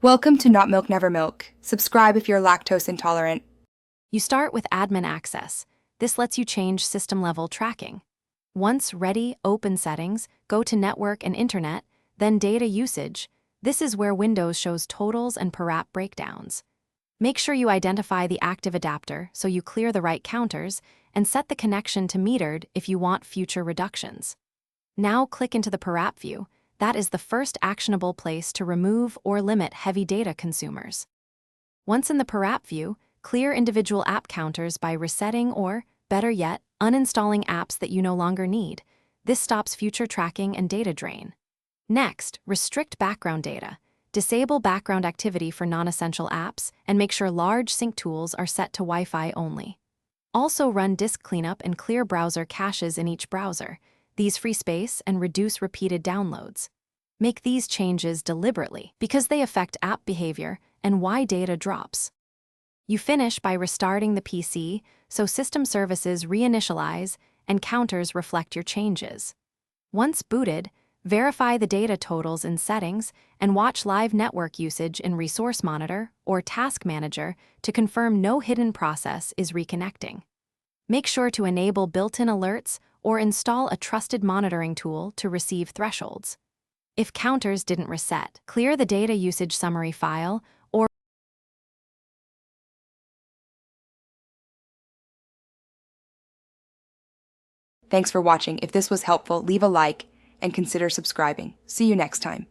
Welcome to Not Milk Never Milk. Subscribe if you're lactose intolerant. You start with admin access. This lets you change system-level tracking. Once ready, open settings, go to network and internet, then data usage. This is where Windows shows totals and per app breakdowns. Make sure you identify the active adapter so you clear the right counters and set the connection to metered if you want future reductions. Now click into the per app view. That is the first actionable place to remove or limit heavy data consumers. Once in the per app view, clear individual app counters by resetting or, better yet, uninstalling apps that you no longer need. This stops future tracking and data drain. Next, restrict background data. Disable background activity for non-essential apps and make sure large sync tools are set to Wi-Fi only. Also run disk cleanup and clear browser caches in each browser. These free space and reduce repeated downloads. Make these changes deliberately because they affect app behavior and why data drops. You finish by restarting the PC so system services reinitialize and counters reflect your changes. Once booted, verify the data totals in settings and watch live network usage in Resource Monitor or Task Manager to confirm no hidden process is reconnecting. Make sure to enable built-in alerts or install a trusted monitoring tool to receive thresholds. If counters didn't reset, clear the data usage summary file or Thanks for watching. If this was helpful, leave a like and consider subscribing. See you next time.